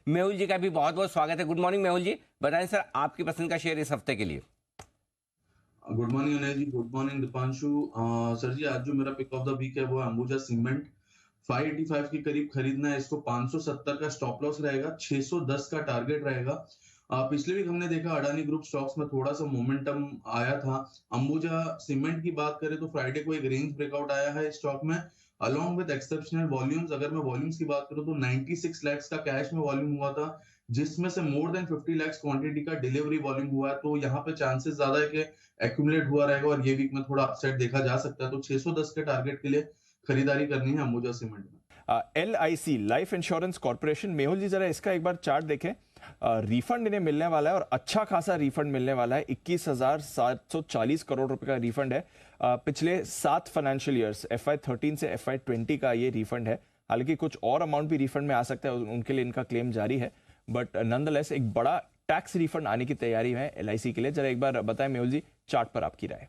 मेहुल जी का भी बहुत बहुत स्वागत है। गुड मॉर्निंग मेहुल जी, बताएं सर आपकी पसंद का शेयर इस हफ्ते के लिए। Good morning Anay ji. Good morning Deepanshu. Sir ji, आज जो मेरा पिक ऑफ द वीक है वो है अंबुजा सीमेंट। 585 के करीब खरीदना है इसको। 570 का स्टॉप लॉस रहेगा, 610 का टारगेट रहेगा। पिछले वीक हमने देखा अडानी ग्रुप स्टॉक्स में थोड़ा सा मोमेंटम आया था। अंबुजा सीमेंट की बात करें तो फ्राइडे को एक रेंज ब्रेकआउट आया है स्टॉक में, अलोंग विद एक्सेप्शनल वॉल्यूम्स। अगर मैं वॉल्यूम्स की बात करूं तो 96 लैक्स का कैश में वॉल्यूम हुआ था, जिसमें से मोर देन 50 लैक्स क्वांटिटी का डिलीवरी वॉल्यूम हुआ है। तो यहाँ पे चांसेस ज्यादा है कि एक्यूमुलेट हुआ रहेगा और ये वीक में थोड़ा अपसाइड देखा जा सकता है। तो 610 के टारगेट के लिए खरीदारी करनी है अंबुजा सीमेंट में। LIC life insurance corporation, Mehul ji जरा इसका एक बार चार्ट देखें। रिफंड इन्हें मिलने वाला है और अच्छा खासा रिफंड मिलने वाला है। 21,740 करोड़ रुपए का रिफंड है। पिछले 7 फाइनेंशियल ईयर्स FY13 से FY20 का ये रिफंड है। हालांकि कुछ और अमाउंट भी रिफंड में आ सकता है, उनके लिए इनका क्लेम जारी है, बट नॉनदलेस एक बड़ा टैक्स रिफंड आने की तैयारी है LIC के लिए। जरा एक बार बताएं मेहुल जी, चार्ट पर आपकी राय।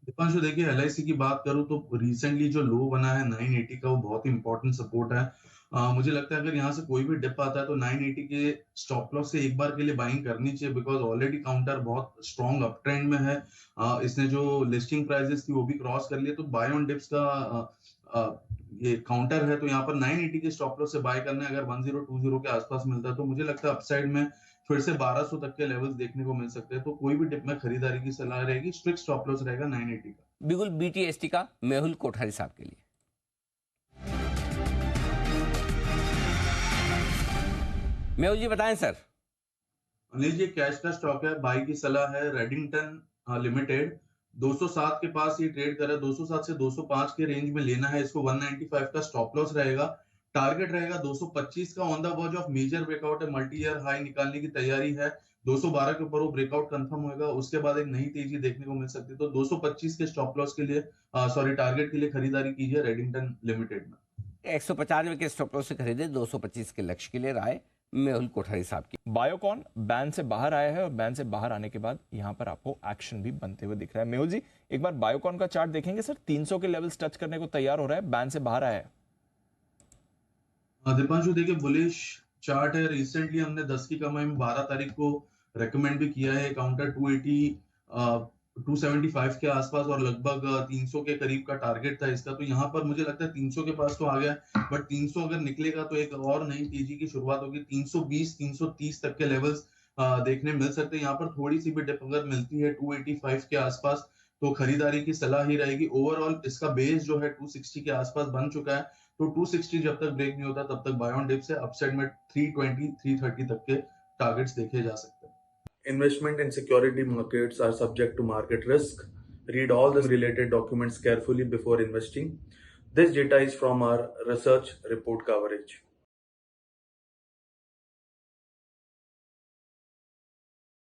दीपांशु, देखिए LIC की बात करूं तो रिसेंटली जो लो बना है 980 का, वो बहुत ही इंपॉर्टेंट सपोर्ट है। मुझे लगता है अगर यहाँ से कोई भी डिप आता है तो 980 के स्टॉप लॉस से एक बार के लिए बाइंग करनी चाहिए, बिकॉज ऑलरेडी काउंटर बहुत स्ट्रॉन्ग अप ट्रेंड में है। इसने जो लिस्टिंग प्राइसेस थी वो भी क्रॉस कर लिए, तो बाय ऑन डिप्स का ये काउंटर है। तो यहाँ पर 980 के स्टॉप लॉस से बाय करना है। अगर 1020 के आसपास मिलता है तो मुझे लगता है अपसाइड में फिर से 1200 तक के लेवल्स देखने को मिल सकते हैं। तो कोई भी डिप में खरीदारी की सलाह रहेगी। स्ट्रिक्ट स्टॉप लॉस रहेगा 980 का। बिल्कुल BTST का मेहुल कोठारी साहब के लिए। मेहुल जी बताएं सर। अनिल जी, कैश का स्टॉक है, बाई की सलाह है रेडिंगटन लिमिटेड। 207 के पास ये ट्रेड कर रहा है। 207 से 205 के रेंज में लेना है इसको। 195 का स्टॉप लॉस रहेगा, टारगेट रहेगा 225 का। On the verge of major breakout है, मल्टी ईयर हाई निकालने की तैयारी है। 212 के ऊपर वो ब्रेकआउट कंफर्म होगा, उसके बाद एक नई तेजी देखने को मिल सकती है। तो 225 के स्टॉप लॉस के लिए, सॉरी, टारगेट के लिए खरीदारी कीजिए रेडिंगटन लिमिटेड में। 195 के स्टॉप लॉस से खरीदे, 225 के लक्ष्य के लिए राय मेहुल कोठारी साहब की। बायोकॉन बैन से बाहर आया है और बैन से बाहर आने के बाद यहां पर आपको एक्शन भी बनते हुए दिख रहा है। मेहुल जी एक बार बायोकॉन का चार्ट देखेंगे सर, 300 के लेवल्स टच करने को तैयार हो रहा है, बैन से बाहर आया है। दीपांशु, देखिए बुलिश चार्ट है। रिसेंटली हमने 10 की कमाई में 12 तारीख को रेकमेंड भी किया है काउंटर 280 275 के आसपास, और लगभग 300 के करीब का टारगेट था इसका। तो यहाँ पर मुझे लगता है 300 के पास तो आ गया, बट 300 अगर निकलेगा तो एक और नई तेजी की शुरुआत होगी। 320 330 तक के लेवल्स देखने मिल सकते हैं। यहाँ पर थोड़ी सी भी डिप अगर मिलती है 285 के आसपास तो खरीदारी की सलाह ही रहेगी। ओवरऑल इसका बेस जो है 260 के आसपास बन चुका है। तो 260 जब तक ब्रेक नहीं होता तब तक बाय ऑन डिप से अपसाइड में 320 330 तक के टारगेट्स देखे जा सकते हैं। Investment in security markets are subject to market risk. Read all the related documents carefully before investing. This data is from our research report coverage.